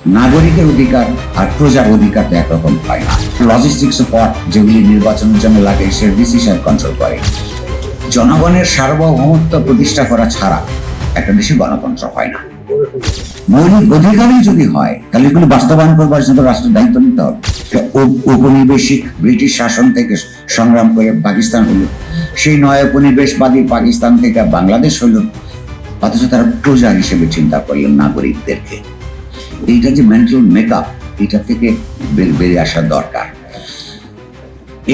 নাগরিকের অধিকার আর প্রজার অধিকার তো একরকম হয় না। লজিস্টিক সাপোর্ট যেগুলি নির্বাচনের জন্য লাগে সে ডিসিশন কন্ট্রোল করে। জনগণের সার্বভৌমত্ব প্রতিষ্ঠা করা ছাড়া একটা দেশে গণতন্ত্র হয় না। মৌলিক অধিকারই যদি হয় তাহলে এগুলো বাস্তবায়ন করবার জন্য রাষ্ট্রের দায়িত্ব নিতে হবে। উপনিবেশিক ব্রিটিশ শাসন থেকে সংগ্রাম করে পাকিস্তান হলো, সেই নয় উপনিবেশবাদী পাকিস্তান থেকে বাংলাদেশ হলো, অথচ তারা প্রজা হিসেবে চিন্তা করলেন নাগরিকদেরকে। এইটা যে মেন্টাল মেকআপ, এটা থেকে বেরিয়ে আসা দরকার।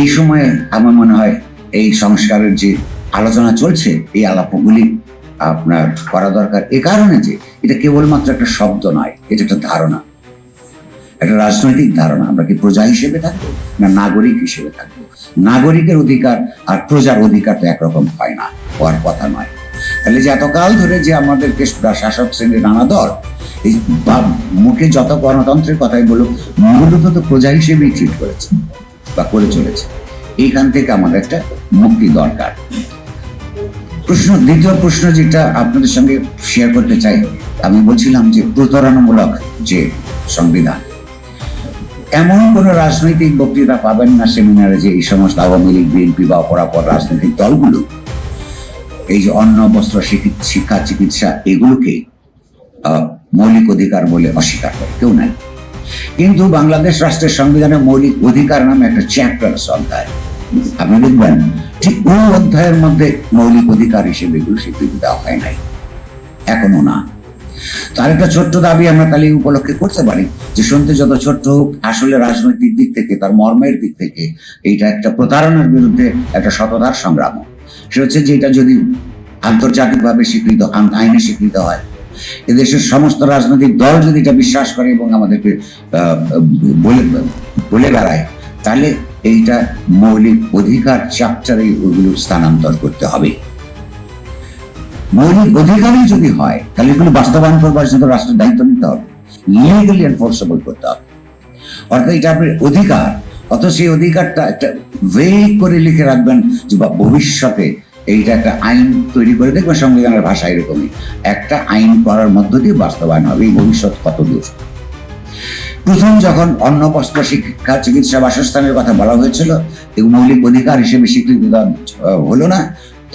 এই সময়ে আমার মনে হয় এই সংস্কারের যে আলোচনা চলছে, এই আলাপগুলি আপনার করা দরকার। এ কারণে যে এটা কেবলমাত্র একটা শব্দ নয়, এটা একটা ধারণা, একটা রাজনৈতিক ধারণা। আমরা কি প্রজা হিসেবে থাকবো না নাগরিক হিসেবে থাকবো? নাগরিকের অধিকার আর প্রজার অধিকার তো একরকম হয় না, হওয়ার কথা নয়। তাহলে যে এতকাল ধরে যে আমাদেরকে শাসক শ্রেণীর নানা দল এই মুখে যত গণতন্ত্রের কথাই বলুক, মূলত তো প্রজা হিসেবেই ট্রিট করেছে বা করে চলেছে। এইখান থেকে আমাদের একটা মুক্তি দরকার। দ্বিতীয় প্রশ্ন যেটা আপনাদের সঙ্গে শেয়ার করতে চাই, আমি বলছিলাম যে প্রতারণামূলক যে সংবিধান, এমন কোন রাজনৈতিক বক্তৃতা পাবেন না সেমিনারে যে এই সমস্ত আওয়ামী লীগ, বিএনপি বা অপরাপর রাজনৈতিক দলগুলো এই যে অন্ন, বস্ত্র, শিক্ষা, চিকিৎসা এগুলোকে মৌলিক অধিকার বলে অস্বীকার করে কেউ নাই। কিন্তু বাংলাদেশ রাষ্ট্রের সংবিধানে মৌলিক অধিকার নামে একটা চ্যাপ্টার অধ্যায়, আপনি দেখবেন ঠিক ওই অধ্যায়ের মধ্যে মৌলিক অধিকার হিসেবে এগুলো স্বীকৃতি দেওয়া হয় নাই, এখনো না। তার একটা ছোট্ট দাবি আমরা তাহলে উপলক্ষে করতে পারি যে শুনতে যত ছোট্ট হোক, আসলে রাজনৈতিক দিক থেকে, তার মর্মের দিক থেকে এইটা একটা প্রতারণার বিরুদ্ধে একটা সততার সংগ্রাম। সে হচ্ছে যে এটা যদি আন্তর্জাতিকভাবে স্বীকৃত, আইনে স্বীকৃত হয়, এদেশের সমস্ত রাজনৈতিক দল যদি এটা বিশ্বাস করে এবং আমাদেরকে বলে বেড়ায়, তাহলে এইটা মৌলিক অধিকার চ্যাপ্টারে ওগুলো স্থানান্তর করতে হবে। মৌলিক অধিকারই যদি হয় তাহলে এগুলো বাস্তবায়ন করবার জন্য রাষ্ট্রের দায়িত্ব নিতে হবে, লিগালি এনফোর্সেবল করতে হবে। অর্থাৎ এটা আপনার অধিকার, অথচ সেই অধিকারটা একটা ভেগ করে লিখে রাখবেন যে ভবিষ্যতে এইটা একটা আইন তৈরি করে দেখবেন। সংবিধানের ভাষা এরকমই, একটা আইন করার মধ্য দিয়ে বাস্তবায়ন হবে। এই ভবিষ্যৎ কত দূর? প্রথম যখন অন্ন, বস্ত্র, শিক্ষা, চিকিৎসা, বাসস্থানের কথা বলা হয়েছিল, এগুলো মৌলিক অধিকার হিসেবে স্বীকৃতি হলো না,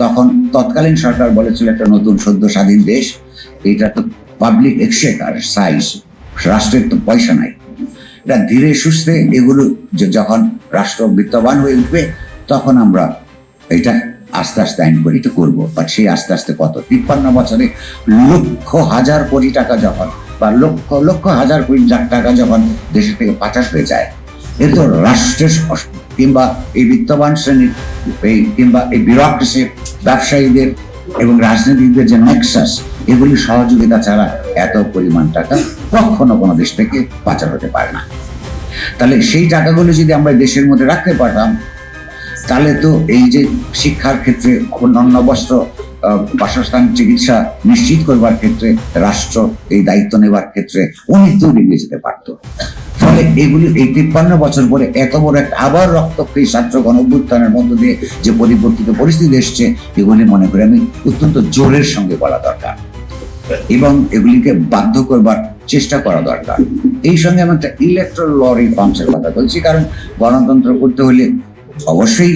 তখন তৎকালীন সরকার বলেছিল একটা নতুন সদ্য স্বাধীন দেশ, এটা তো পাবলিক এক্সচেকার সাইজ, রাষ্ট্রের তো পয়সা নাই, এটা ধীরে সুস্থে এগুলো যখন রাষ্ট্র বিত্তবান হয়ে উঠবে তখন আমরা এটা আস্তে আস্তে আইন করে এটা করবো। বাট সেই আস্তে আস্তে কত 53 বছরে লক্ষ হাজার কোটি টাকা যখন বা লক্ষ লক্ষ হাজার কোটি টাকা যখন দেশের থেকে পাচার হয়ে যায়, এর তো রাষ্ট্রের কিংবা এই বিত্তবান শ্রেণীর কিংবা এই বিউরোক্রেসি, ব্যবসায়ীদের এবং রাজনীতিকদের যে নেক্সাস, এগুলি সহযোগিতা ছাড়া এত পরিমাণ টাকা কখনো কোনো দেশ থেকে পাচার হতে পারে না। তাহলে সেই টাকাগুলো যদি আমরা দেশের মধ্যে রাখতে পারতাম, তাহলে তো এই যে শিক্ষার ক্ষেত্রে, অন্ন, বস্ত্র, বাসস্থান, চিকিৎসা নিশ্চিত করবার ক্ষেত্রে রাষ্ট্র এই দায়িত্ব নেবার ক্ষেত্রে অনেক দূর এগিয়ে যেতে পারত। ফলে এগুলি এই 53 বছর পরে এত বড় একটা আবার রক্তক্ষয়ী ছাত্র গণঅভ্যুত্থানের মধ্য দিয়ে যে পরিবর্তিত পরিস্থিতি এসছে, এগুলি মনে করি আমি অত্যন্ত জোরের সঙ্গে বলা দরকার এবং এগুলিকে বাধ্য করবার চেষ্টা করা দরকার। এই সঙ্গে আমি একটা ইলেকট্রাল ল রিফর্মসের কথা বলছি, কারণ গণতন্ত্র করতে হলে অবশ্যই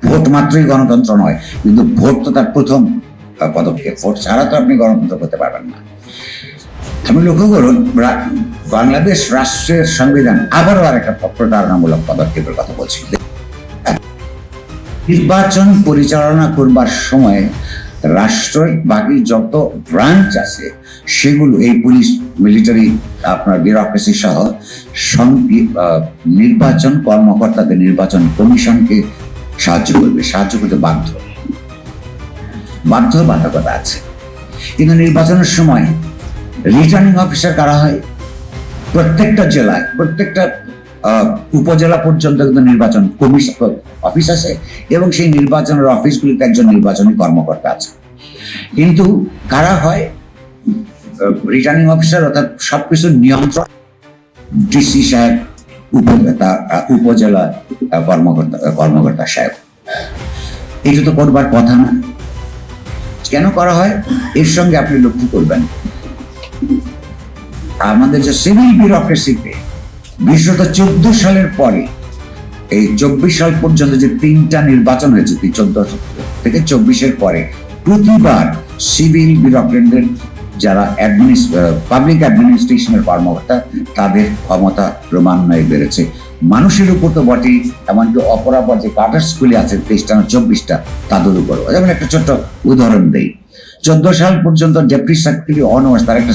ভোট মাত্রই গণতন্ত্র নয়, কিন্তু ভোট তো তার প্রথম পদক্ষেপ। ভোট ছাড়া তো আপনি গণতন্ত্র করতে পারবেন না। আমি লক্ষ্য করুন, বাংলাদেশ রাষ্ট্রের সংবিধান আবারও আর একটা প্রতারণামূলক পদক্ষেপের কথা বলছি। নির্বাচন পরিচালনা করবার সময় রাষ্ট্রের বাকি যত ব্রাঞ্চ আছে সেগুলো, এই পুলিশ, মিলিটারি, আপনার বিউরোক্রেসি সহ নির্বাচন কর্মকর্তাদের, নির্বাচন কমিশনকে সাহায্য করতে বাধ্যবাধকতা আছে। কিন্তু নির্বাচনের সময় রিটার্নিং অফিসার কারা হয়? প্রত্যেকটা জেলায়, প্রত্যেকটা উপজেলা পর্যন্ত কিন্তু নির্বাচন কমিশন অফিস আছে এবং সেই নির্বাচনের অফিসগুলিতে একজন নির্বাচনী কর্মকর্তা আছে। কিন্তু কারা হয় রিটার্নিং অফিসার? অর্থাৎ সবকিছুর নিয়ন্ত্রণ ডিসি সাহেব, উপজেলা কর্মকর্তা সাহেব। এটা তো করবার কথা না। কেন করা হয়? এর সঙ্গে আপনি লক্ষ্য করবেন আমাদের যে সিভিল বিউরোক্রেসিতে বিশেষত 14 সালের পরে এই 24 সাল পর্যন্ত যে 3টা নির্বাচন হয়েছে 14 থেকে 24-এর পরে প্রতিবার সিভিল বিউরোক্রেটদের যারা পাবলিক অ্যাডমিনিস্ট্রেশনের কর্মকর্তা তাদের ক্ষমতা ক্রমান্বয়ে বেড়েছে। মানুষের উপর তো বটেই, এমনকি অপরাপর যে কাটার স্কুলে আছে 23টা না 24টা তাদের উপর। যেমন একটা ছোট্ট উদাহরণ দেই, 14 সাল পর্যন্ত ডেপুটি সেক্রেটারি অনার্স তার একটা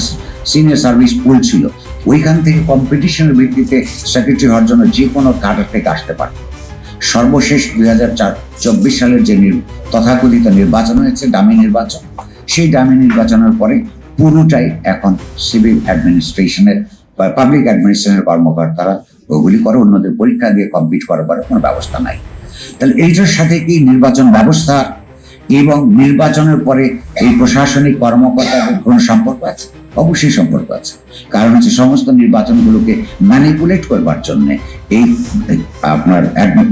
সিনিয়র সার্ভিস পুল ছিল, ওইখান থেকে কম্পিটিশনের ভিত্তিতে সেক্রেটারি হওয়ার জন্য যে কোনো কাটার থেকে আসতে পারে। সর্বশেষ 2024 সালের যে তথাকথিত নির্বাচন হয়েছে, ডামি নির্বাচন, সেই ডামি নির্বাচনের পরে পুরোটাই এখন সিভিল অ্যাডমিনিস্ট্রেশনের বা পাবলিক অ্যাডমিনিস্ট্রেশনের কর্মকর্তারা ওগুলি করে, অন্যদের পরীক্ষা দিয়ে কমপ্লিট করার কোনো ব্যবস্থা নাই। তাহলে এইটার সাথে কি নির্বাচন ব্যবস্থা এবং নির্বাচনের পরে এই প্রশাসনিক কর্মকর্তাদের কোনো সম্পর্ক আছে? অবশ্যই সম্পর্ক আছে। কারণ হচ্ছে সমস্ত নির্বাচনগুলোকে ম্যানিপুলেট করবার জন্য এই আপনার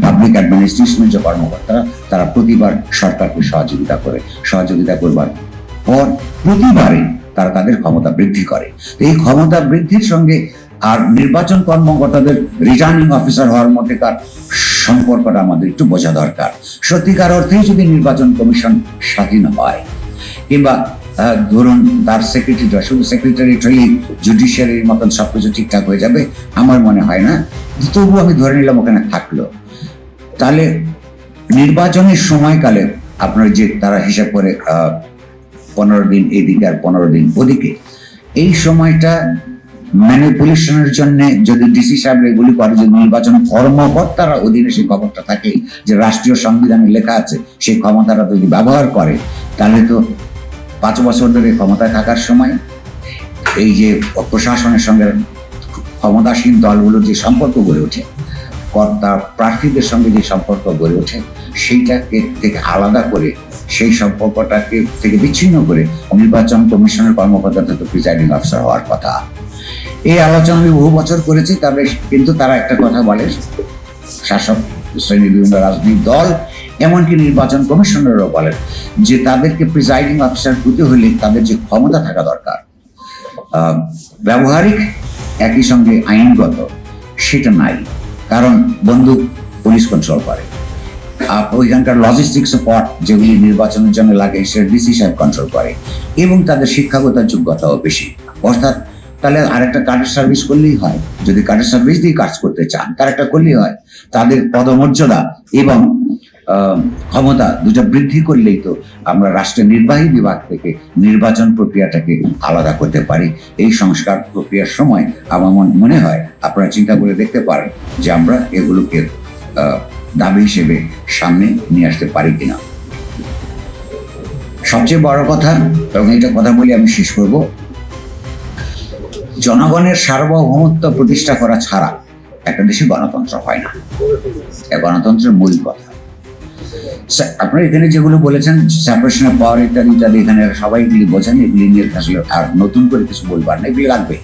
পাবলিক অ্যাডমিনিস্ট্রেশনের যে কর্মকর্তারা তারা প্রতিবার সরকারকে সহযোগিতা করবার পর প্রতিবারই তারা তাদের ক্ষমতা বৃদ্ধি করে। এই ক্ষমতা বৃদ্ধির সঙ্গে আর নির্বাচন কর্মকর্তাদের রিটার্নিং অফিসার হওয়ার মধ্যেকার সম্পর্কটা আমাদের একটু বোঝা দরকার। সত্যিকার অর্থেই যদি নির্বাচন কমিশন স্বাধীন হয়, কিংবা ধরুন তার সেক্রেটারিটা শুধু সেক্রেটারি হলেই জুডিশিয়ারির মতন সবকিছু ঠিকঠাক হয়ে যাবে, আমার মনে হয় না। তবু আমি ধরে নিলাম ওখানে থাকলো, তাহলে নির্বাচনের সময়কালে আপনার যে তারা হিসাব করে 15 দিন এদিকে আর 15 দিন ওদিকে, এই সময়টা ম্যানিপুলেশনের জন্য যদি ডিসি সাহেব এগুলি করে, যে নির্বাচন কর্মকর্তারা অধীনে সেই খবরটা থাকে যে রাষ্ট্রীয় সংবিধানে লেখা আছে, সেই ক্ষমতাটা যদি ব্যবহার করে, তাহলে তো 5 বছর ধরে ক্ষমতায় থাকার সময় এই যে প্রশাসনের সঙ্গে ক্ষমতাসীন দলগুলোর যে সম্পর্ক গড়ে ওঠে, কর্তা প্রার্থীদের সঙ্গে যে সম্পর্ক গড়ে ওঠে, সেইটাকে থেকে আলাদা করে, সেই সম্পর্কটাকে থেকে বিচ্ছিন্ন করে নির্বাচন কমিশনের কর্মকর্তা তো প্রিজাইডিং অফিসার হওয়ার কথা। এই আলোচনা আমি বহু বছর করেছি, তবে কিন্তু তারা একটা কথা বলে, শাসক শ্রেণীর বিভিন্ন রাজনৈতিক দল এমনকি নির্বাচন কমিশনারও বলেন যে তাদেরকে প্রিজাইডিং অফিসার হতে হলে তাদের যে ক্ষমতা থাকা দরকার, ব্যবহারিক একই সঙ্গে আইনগত, সেটা নাই। কারণ বন্দুক পুলিশ কন্ট্রোল করে, ওইখানকার লজিস্টিক সাপোর্ট যেগুলি নির্বাচনের জন্য লাগে সেটা ডিসি সাহেব কন্ট্রোল করে, এবং তাদের শিক্ষাগত যোগ্যতাও বেশি। অর্থাৎ তাহলে আরেকটা কার্ডের সার্ভিস করলেই হয়, যদি কার্ডের সার্ভিস দিয়ে কাজ করতে চান তার একটা করলেই হয়। তাদের পদমর্যাদা এবং ক্ষমতা দুটো বৃদ্ধি করলেই তো আমরা রাষ্ট্রের নির্বাহী বিভাগ থেকে নির্বাচন প্রক্রিয়াটাকে আলাদা করতে পারি। এই সংস্কার প্রক্রিয়ার সময় আমার মনে হয় আপনারা চিন্তা করে দেখতে পারেন যে আমরা এগুলোকে দাবি হিসেবে সামনে নিয়ে আসতে পারি কিনা। সবচেয়ে বড় কথা, এবং এটা কথা বলে আমি শেষ করব, জনগণের সার্বভৌমত্ব প্রতিষ্ঠা করা ছাড়া একটা দেশে গণতন্ত্র হয় না। গণতন্ত্রের মূল কথা আপনারা এখানে যেগুলো বলেছেন, সেপারেশন অফ পাওয়ার ইত্যাদি ইত্যাদি, এখানে সবাই এগুলি বোঝেন, এগুলি নিয়ে আসলে আর নতুন করে কিছু বলবার না, এগুলি লাগবে।